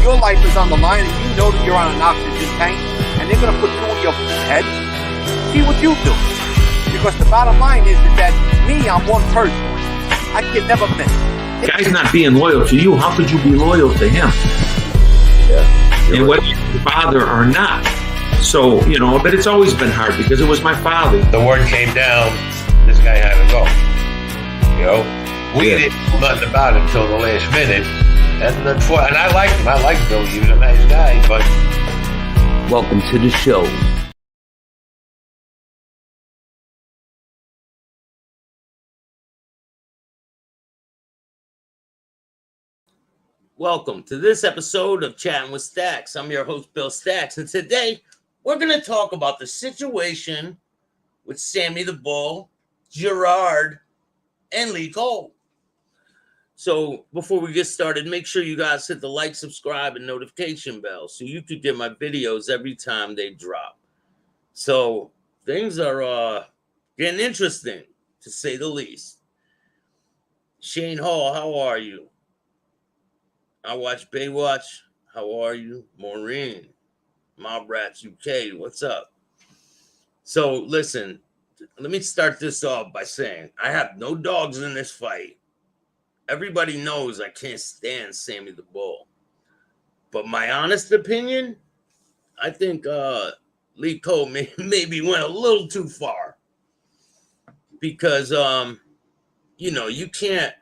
your life is on the line and you know that you're on an oxygen tank and they're going to put two in your head, see what you do. Because the bottom line is that me, I'm one person. I can never miss. Guy's not being loyal to you. How could you be loyal to him? Yeah, and whether you're your father or not. So, but it's always been hard because it was my father. The word came down, this guy had to go. We didn't know nothing about him until the last minute. And I liked him. I liked Bill. He was a nice guy, but... Welcome to the show. Welcome to this episode of Chattin with Staxx. I'm your host, Bill Staxx, and today we're going to talk about the situation with Sammy the Bull, Gerard, and Lee Cole. So before we get started, make sure you guys hit the like, subscribe, and notification bell so you can get my videos every time they drop. So things are getting interesting, to say the least. Shane Hall, how are you? I watch Baywatch. How are you? Maureen, Mob Rats UK, what's up? So listen, let me start this off by saying I have no dogs in this fight. Everybody knows I can't stand Sammy the Bull. But my honest opinion, I think Lee Cole maybe went a little too far. Because, you can't...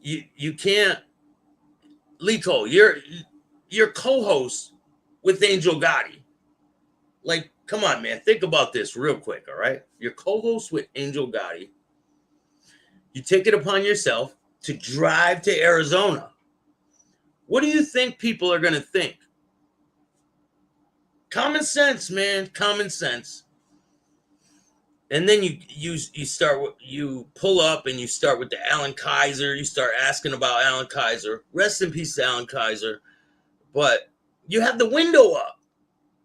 You can't... Lee Cole, you're co-host with Angel Gotti. Like, come on, man. Think about this real quick, all right? You're co-host with Angel Gotti. You take it upon yourself to drive to Arizona. What do you think people are going to think? Common sense, man. Common sense. And then you pull up and you start with the Alan Kaiser. You start asking about Alan Kaiser. Rest in peace to Alan Kaiser. But you have the window up.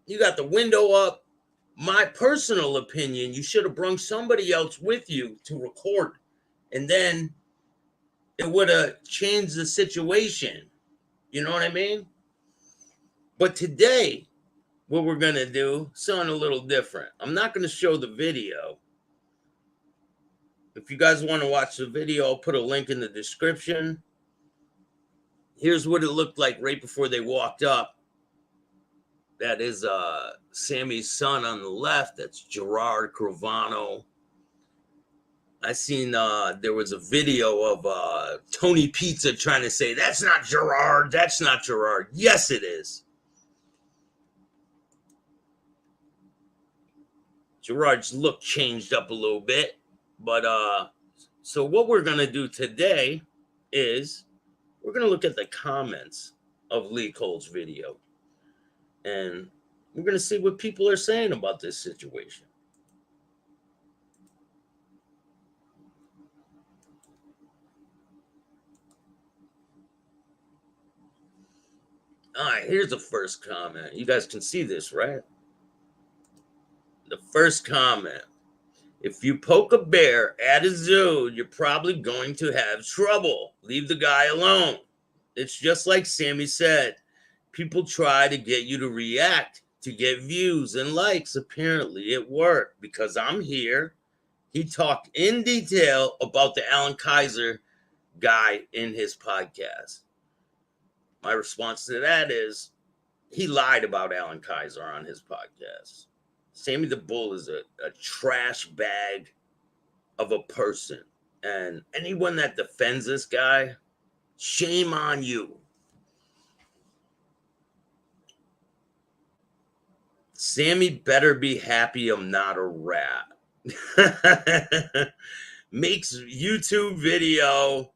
You got the window up. My personal opinion, you should have brought somebody else with you to record. And then it would have changed the situation. You know what I mean? But today, what we're going to do, something a little different. I'm not going to show the video. If you guys want to watch the video, I'll put a link in the description. Here's what it looked like right before they walked up. That is Sammy's son on the left. That's Gerard Gravano. I seen there was a video of Tony Pizza trying to say, that's not Gerard, that's not Gerard. Yes, it is. Gerard's look changed up a little bit. But so what we're going to do today is we're going to look at the comments of Lee Cole's video. And we're going to see what people are saying about this situation. All right, here's the first comment. You guys can see this, right? The first comment. If you poke a bear at a zoo, you're probably going to have trouble. Leave the guy alone. It's just like Sammy said. People try to get you to react to get views and likes. Apparently, it worked because I'm here. He talked in detail about the Alan Kaiser guy in his podcast. My response to that is he lied about Alan Kaiser on his podcast. Sammy the Bull is a trash bag of a person. And anyone that defends this guy, shame on you. Sammy better be happy I'm not a rat. Makes YouTube video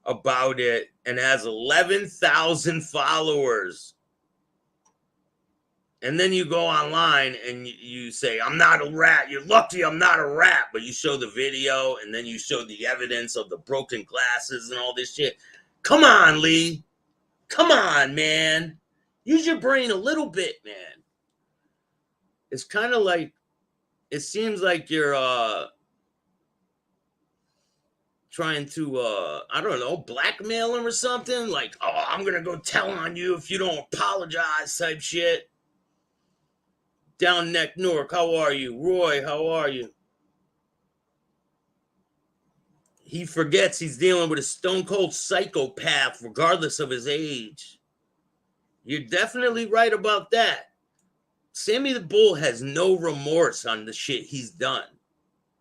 about it and has 11,000 followers. And then you go online and you say, I'm not a rat. You're lucky I'm not a rat. But you show the video and then you show the evidence of the broken glasses and all this shit. Come on, Lee. Come on, man. Use your brain a little bit, man. It's kind of like, it seems like you're trying to I don't know, blackmail him or something, like, oh, I'm gonna go tell on you if you don't apologize type shit. Down Neck Newark, how are you? Roy, how are you? He forgets he's dealing with a stone cold psychopath regardless of his age. You're definitely right about that. Sammy the Bull has no remorse on the shit he's done.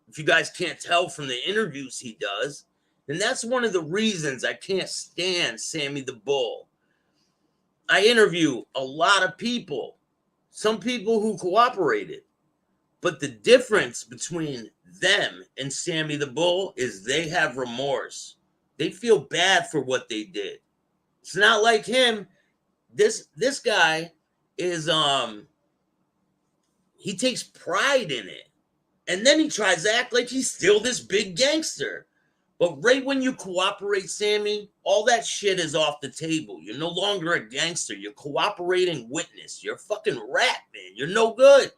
If you guys can't tell from the interviews he does, then that's one of the reasons I can't stand Sammy the Bull. I interview a lot of people, some people who cooperated, but the difference between them and Sammy the Bull is they have remorse. They feel bad for what they did. It's not like him. This guy is he takes pride in it. And then he tries to act like he's still this big gangster. But right when you cooperate, Sammy, all that shit is off the table. You're no longer a gangster. You're cooperating witness. You're a fucking rat, man. You're no good.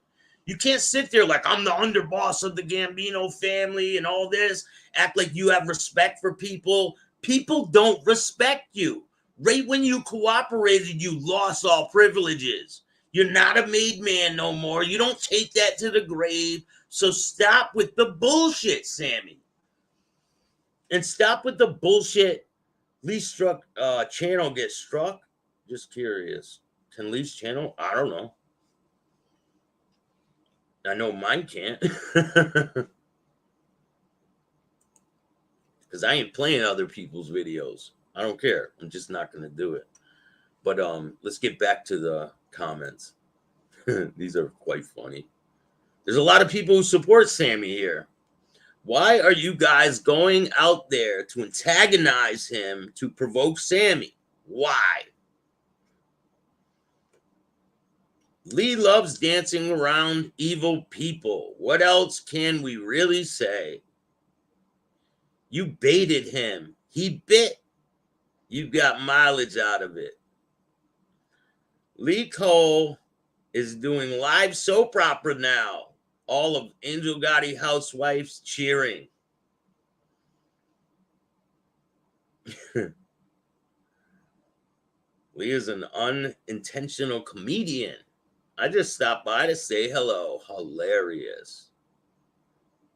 You can't sit there like, I'm the underboss of the Gambino family and all this. Act like you have respect for people. People don't respect you. Right when you cooperated, you lost all privileges. You're not a made man no more. You don't take that to the grave. So stop with the bullshit, Sammy. And stop with the bullshit. Lee's channel get struck? Just curious. Can Lee's channel? I don't know. I know mine can't. Because I ain't playing other people's videos. I don't care. I'm just not going to do it. But let's get back to the comments. These are quite funny. There's a lot of people who support Sammy here. Why are you guys going out there to antagonize him to provoke Sammy? Why? Lee loves dancing around evil people. What else can we really say? You baited him. He bit. You got mileage out of it. Lee Cole is doing live soap opera now. All of Angel Gotti housewives cheering. Lee is an unintentional comedian. I just stopped by to say hello. Hilarious.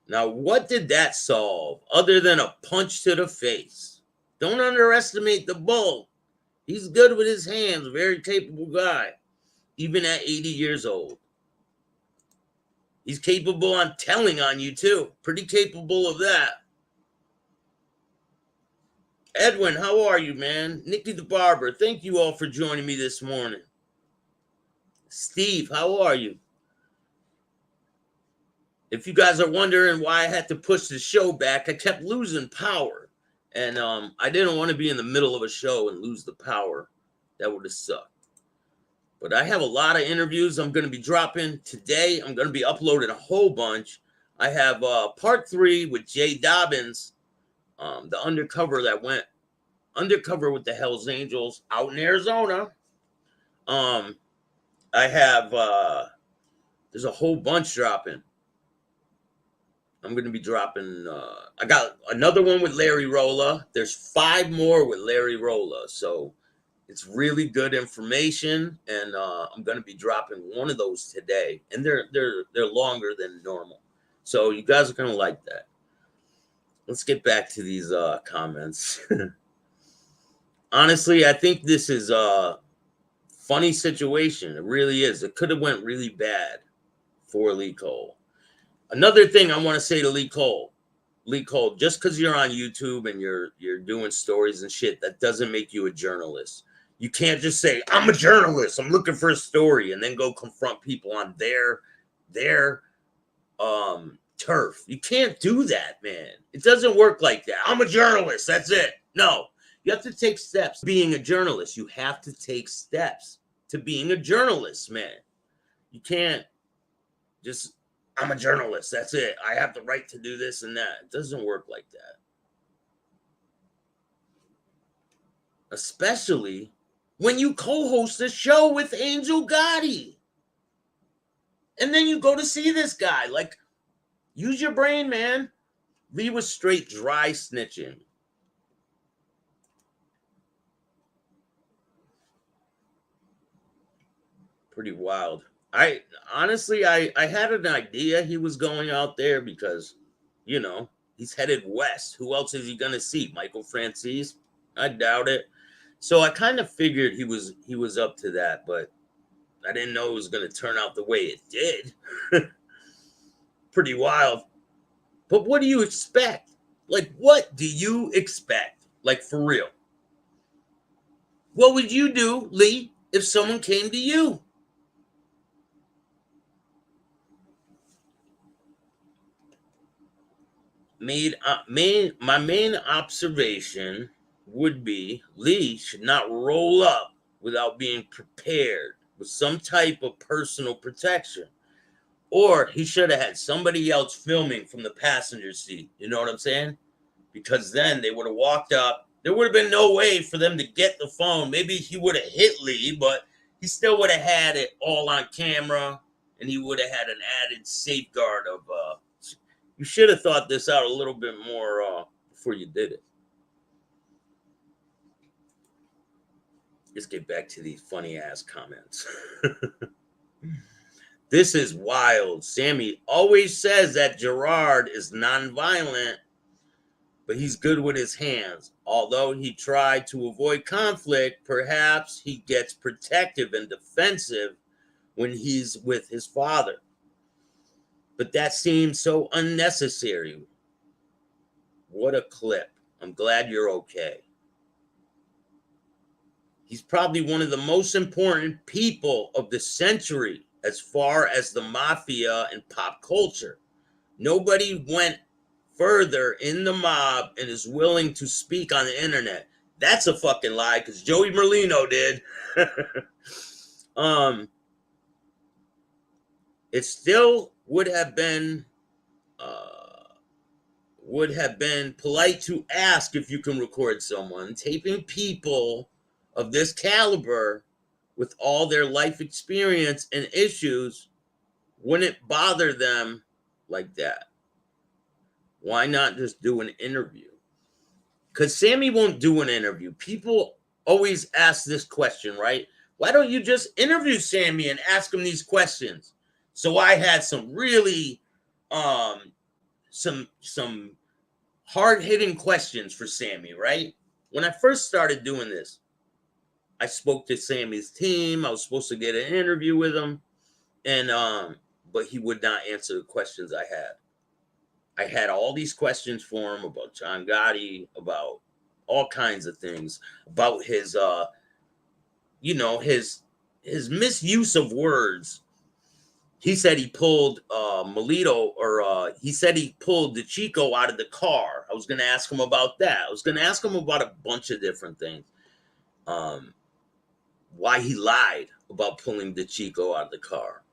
Now, what did that solve other than a punch to the face? Don't underestimate the Bull. He's good with his hands, very capable guy, even at 80 years old. He's capable on telling on you, too. Pretty capable of that. Edwin, how are you, man? Nikki the Barber, thank you all for joining me this morning. Steve, how are you? If you guys are wondering why I had to push the show back, I kept losing power. And I didn't want to be in the middle of a show and lose the power. That would have sucked. But I have a lot of interviews I'm going to be dropping today. I'm going to be uploading a whole bunch. I have part 3 with Jay Dobbins, the undercover that went undercover with the Hells Angels out in Arizona. I have, there's a whole bunch dropping. I'm going to be dropping, I got another one with Larry Rolla. There's 5 more with Larry Rolla. So it's really good information, and I'm going to be dropping one of those today, and they're longer than normal. So you guys are going to like that. Let's get back to these comments. Honestly, I think this is a funny situation. It really is. It could have went really bad for Lee Cole. Another thing I want to say to Lee Cole, just because you're on YouTube and you're doing stories and shit, that doesn't make you a journalist. You can't just say, I'm a journalist, I'm looking for a story, and then go confront people on their turf. You can't do that, man. It doesn't work like that. I'm a journalist, that's it. No, you have to take steps. Being a journalist, you have to take steps to being a journalist, man. You can't just, I'm a journalist, that's it. I have the right to do this and that. It doesn't work like that. Especially when you co-host a show with Angel Gotti. And then you go to see this guy. Like, use your brain, man. Lee was straight dry snitching. Pretty wild. I honestly, I had an idea he was going out there because, you know, he's headed west. Who else is he gonna see? Michael Francis? I doubt it. So I kind of figured he was up to that, but I didn't know it was gonna turn out the way it did. Pretty wild. But what do you expect? Like, what do you expect? Like, for real? What would you do, Lee, if someone came to you? My main observation would be Lee should not roll up without being prepared with some type of personal protection. Or he should have had somebody else filming from the passenger seat. You know what I'm saying? Because then they would have walked up. There would have been no way for them to get the phone. Maybe he would have hit Lee, but he still would have had it all on camera, and he would have had an added safeguard of you should have thought this out a little bit more before you did it. Let's get back to these funny ass comments. This is wild. Sammy always says that Gerard is nonviolent, but he's good with his hands. Although he tried to avoid conflict, perhaps he gets protective and defensive when he's with his father. But that seems so unnecessary. What a clip. I'm glad you're okay. He's probably one of the most important people of the century as far as the mafia and pop culture. Nobody went further in the mob and is willing to speak on the internet. That's a fucking lie, because Joey Merlino did. It still would have been polite to ask if you can record someone. Taping people of this caliber with all their life experience and issues wouldn't bother them like that. Why not just do an interview? Because Sammy won't do an interview. People always ask this question, right? Why don't you just interview Sammy and ask him these questions? So I had some really some hard-hitting questions for Sammy, right? When I first started doing this, I spoke to Sammy's team. I was supposed to get an interview with him, and but he would not answer the questions I had. I had all these questions for him about John Gotti, about all kinds of things, about his his misuse of words. He said he pulled Melito, or he said he pulled the Chico out of the car. I was going to ask him about that. I was going to ask him about a bunch of different things. Why he lied about pulling the Chico out of the car.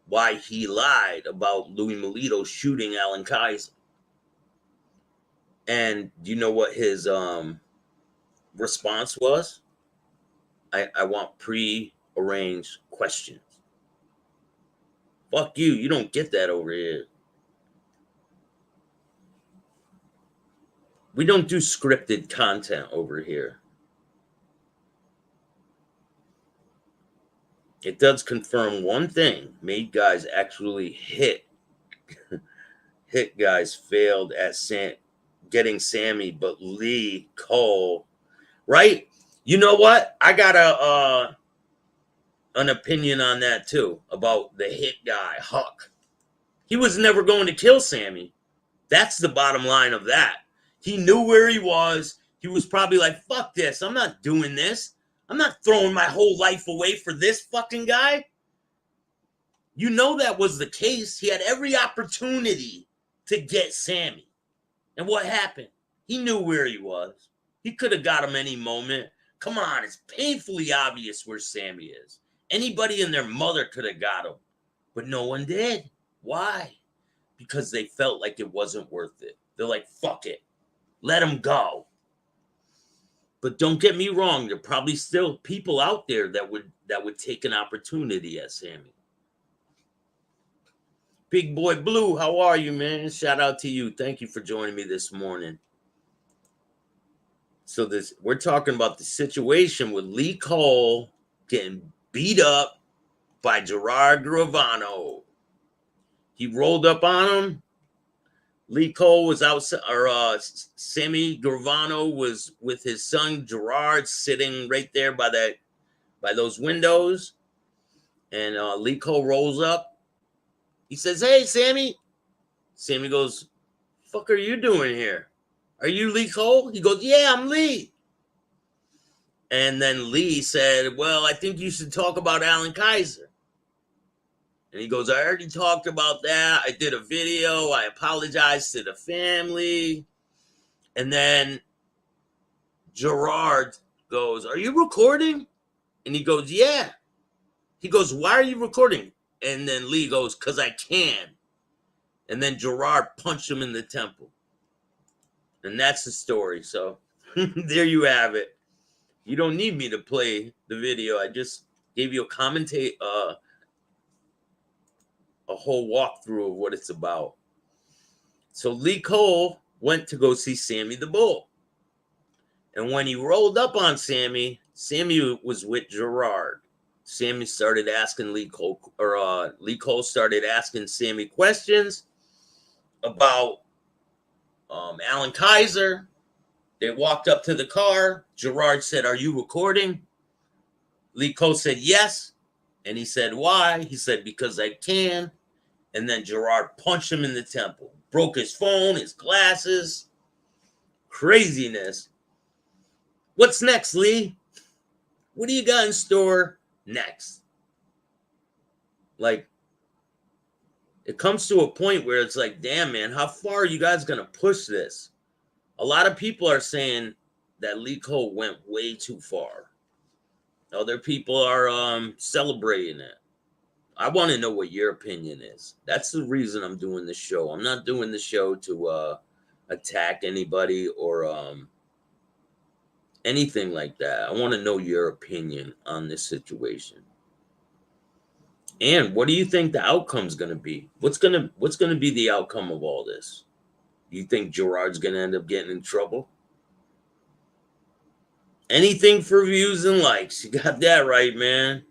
Why he lied about Louis Melito shooting Alan Kaiser. And do you know what his response was? I want pre-arranged questions. Fuck you. You don't get that over here. We don't do scripted content over here. It does confirm one thing. Made guys actually hit. Hit guys failed at getting Sammy, but Lee, Cole, right? You know what? I got an opinion on that too, about the hit guy, Huck. He was never going to kill Sammy. That's the bottom line of that. He knew where he was. He was probably like, fuck this. I'm not doing this. I'm not throwing my whole life away for this fucking guy. You know that was the case. He had every opportunity to get Sammy. And what happened? He knew where he was. He could have got him any moment. Come on, it's painfully obvious where Sammy is. Anybody and their mother could have got him. But no one did. Why? Because they felt like it wasn't worth it. They're like, fuck it. Let him go. But don't get me wrong, there are probably still people out there that would take an opportunity at Sammy. Big Boy Blue, how are you, man? Shout out to you. Thank you for joining me this morning. So we're talking about the situation with Lee Cole getting beat up by Gerard Gravano. He rolled up on him. Lee Cole was outside, or Sammy Gravano was with his son Gerard sitting right there by those windows. And Lee Cole rolls up. He says, "Hey, Sammy." Sammy goes, "Fuck are you doing here? Are you Lee Cole?" He goes, "Yeah, I'm Lee." And then Lee said, "Well, I think you should talk about Alan Kaiser." And he goes, "I already talked about that. I did a video. I apologized to the family." And then Gerard goes, "Are you recording?" And he goes, "Yeah." He goes, "Why are you recording?" And then Lee goes, "'Cause I can." And then Gerard punched him in the temple. And that's the story. So there you have it. You don't need me to play the video. I just gave you a whole walkthrough of what it's about. So Lee Cole went to go see Sammy the Bull. And when he rolled up on Sammy, Sammy was with Gerard. Sammy started asking Lee Cole started asking Sammy questions about Alan Kaiser. They walked up to the car. Gerard said, "Are you recording?" Lee Cole said, "Yes." And he said, "Why?" He said, "Because I can." And then Gerard punched him in the temple. Broke his phone, his glasses. Craziness. What's next, Lee? What do you got in store next? Like, it comes to a point where it's like, damn, man, how far are you guys going to push this? A lot of people are saying that Lee Cole went way too far. Other people are celebrating it. I want to know what your opinion is. That's the reason I'm doing this show. I'm not doing the show to attack anybody or anything like that. I want to know your opinion on this situation. And what do you think the outcome's going to be? What's going to be the outcome of all this? You think Gerard's going to end up getting in trouble? Anything for views and likes. You got that right, man.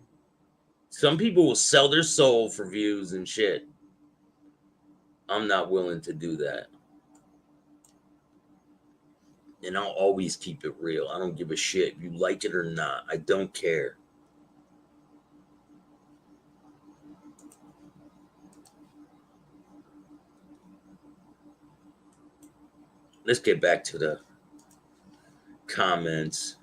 Some people will sell their soul for views and shit. I'm not willing to do that. And I'll always keep it real. I don't give a shit if you like it or not. I don't care. Let's get back to the comments.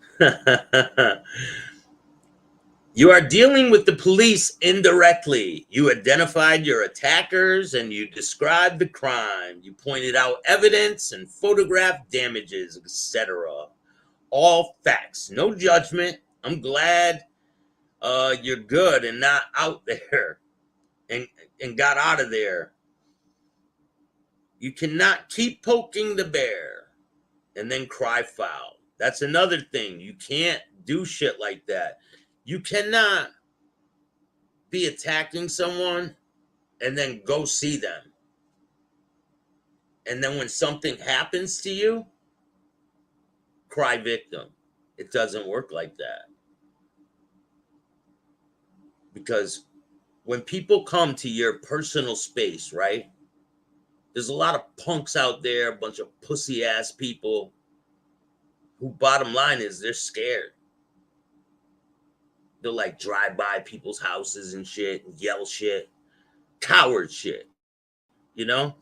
You are dealing with the police indirectly. You identified your attackers and you described the crime. You pointed out evidence and photographed damages, etc. All facts, no judgment. I'm glad you're good and not out there and got out of there. You cannot keep poking the bear and then cry foul. That's another thing. You can't do shit like that. You cannot be attacking someone and then go see them. And then when something happens to you, cry victim. It doesn't work like that. Because when people come to your personal space, right? There's a lot of punks out there, a bunch of pussy ass people who, bottom line is, they're scared. They'll like drive by people's houses and shit and yell shit. Coward shit. You know?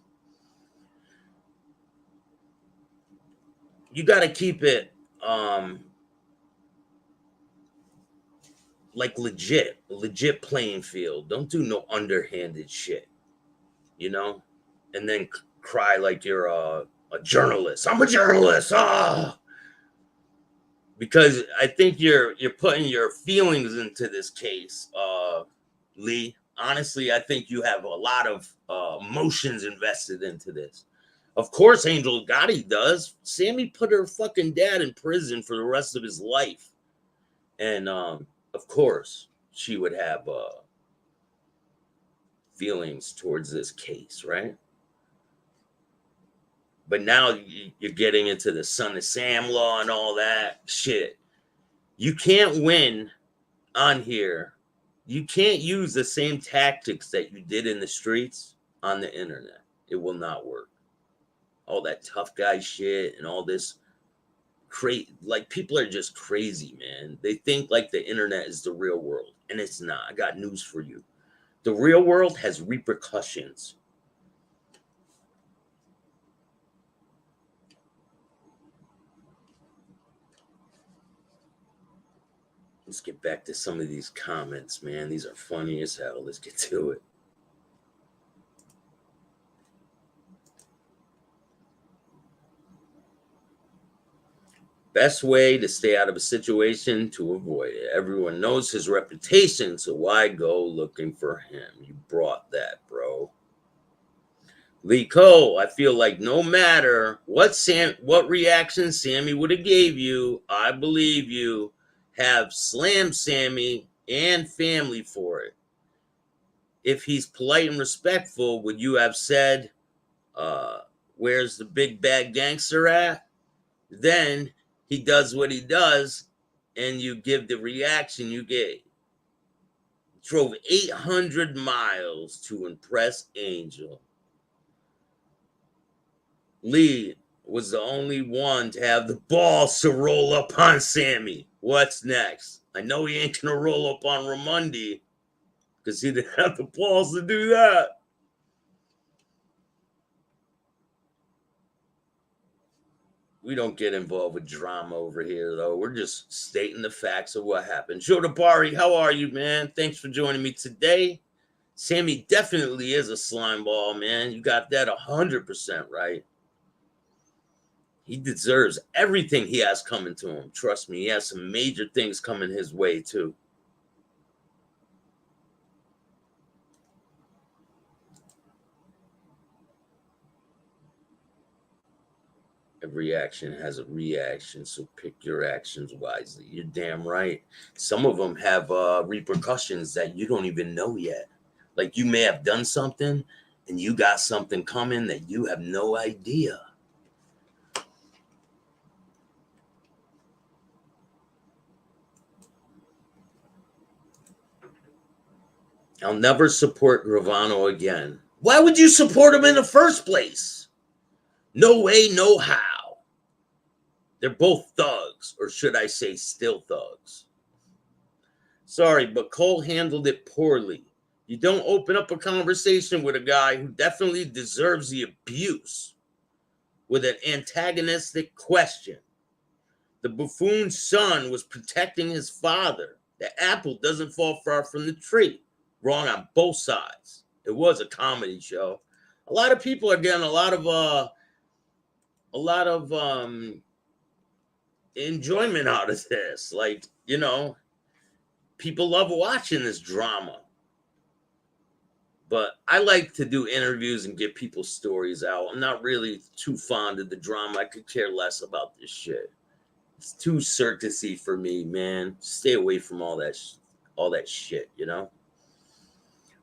You got to keep it like legit playing field. Don't do no underhanded shit. You know? And then cry like you're a journalist. I'm a journalist. Ah. Because I think you're putting your feelings into this case, Lee. Honestly, I think you have a lot of emotions invested into this. Of course, Angel Gotti does. Sammy put her fucking dad in prison for the rest of his life. And of course, she would have feelings towards this case, right? But now you're getting into the Son of Sam law and all that shit. You can't win on here. You can't use the same tactics that you did in the streets on the internet. It will not work. All that tough guy shit and all this like people are just crazy, man. They think like the internet is the real world, and it's not. I got news for you. The real world has repercussions. Let's get back to some of these comments, man. These are funny as hell. Let's get to it. Best way to stay out of a situation to avoid it. Everyone knows his reputation, so why go looking for him? You brought that, bro. Lee Cole, I feel like no matter what reaction Sammy would have gave you, I believe you have slammed Sammy and family for it. If he's polite and respectful, would you have said, where's the big bad gangster at? Then he does what he does, and you give the reaction you gave. Drove 800 miles to impress Angel. Lee was the only one to have the balls to roll up on Sammy. What's next? I know he ain't gonna roll up on Ramundi because he didn't have the balls to do that. We don't get involved with drama over here, though. We're just stating the facts of what happened. Joe Dabari, how are you, man? Thanks for joining me today. Sammy definitely is a slime ball, man. You got that 100% right. He deserves everything he has coming to him. Trust me, he has some major things coming his way, too. Every action has a reaction, so pick your actions wisely. You're damn right. Some of them have repercussions that you don't even know yet. Like you may have done something and you got something coming that you have no idea. I'll never support Gravano again. Why would you support him in the first place? No way, no how. They're both thugs, or should I say still thugs. Sorry, but Cole handled it poorly. You don't open up a conversation with a guy who definitely deserves the abuse with an antagonistic question. The buffoon's son was protecting his father. The apple doesn't fall far from the tree. Wrong on both sides. It was a comedy show. A lot of people are getting a lot of enjoyment out of this. Like, you know, people love watching this drama. But I like to do interviews and get people's stories out. I'm not really too fond of the drama. I could care less about this shit. It's too circusy for me, man. Stay away from all that shit, you know?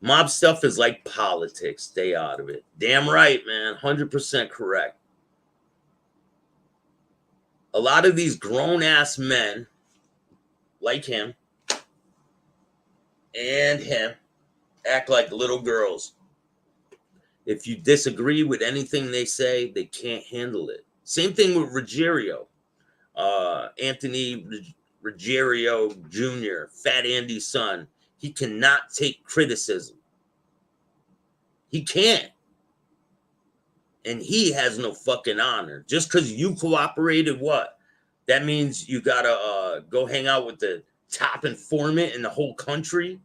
Mob stuff is like politics. Stay out of it. Damn right, man. 100% correct. A lot of these grown-ass men, like him, and him, act like little girls. If you disagree with anything they say, they can't handle it. Same thing with Ruggiero. Anthony Ruggiero Jr., Fat Andy's son. He cannot take criticism. He can't. And he has no fucking honor. Just because you cooperated, what? That means you gotta go hang out with the top informant in the whole country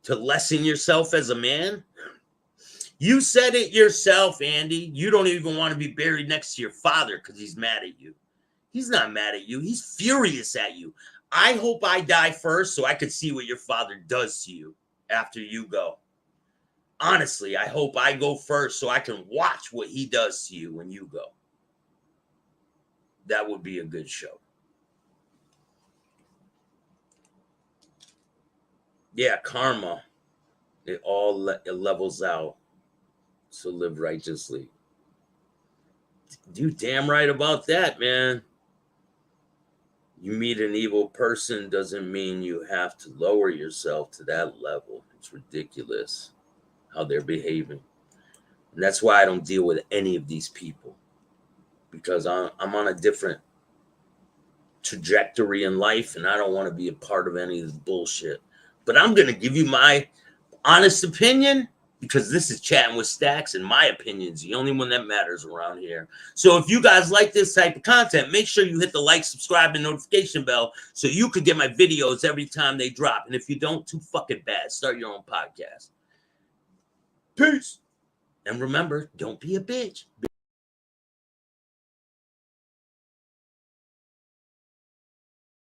to lessen yourself as a man? You said it yourself, Andy. You don't even want to be buried next to your father because he's mad at you. He's not mad at you. He's furious at you. I hope I die first so I could see what your father does to you after you go. Honestly, I hope I go first so I can watch what he does to you when you go. That would be a good show. Yeah, karma. It all it levels out. So live righteously. You damn right about that, man. You meet an evil person doesn't mean you have to lower yourself to that level. It's ridiculous how they're behaving. And that's why I don't deal with any of these people, because I'm on a different trajectory in life and I don't want to be a part of any of this bullshit. But I'm going to give you my honest opinion, because this is Chatting with Staxx, and my opinion is the only one that matters around here. So if you guys like this type of content, make sure you hit the like, subscribe, and notification bell so you could get my videos every time they drop. And if you don't, too fucking bad. Start your own podcast. Peace. And remember, don't be a bitch.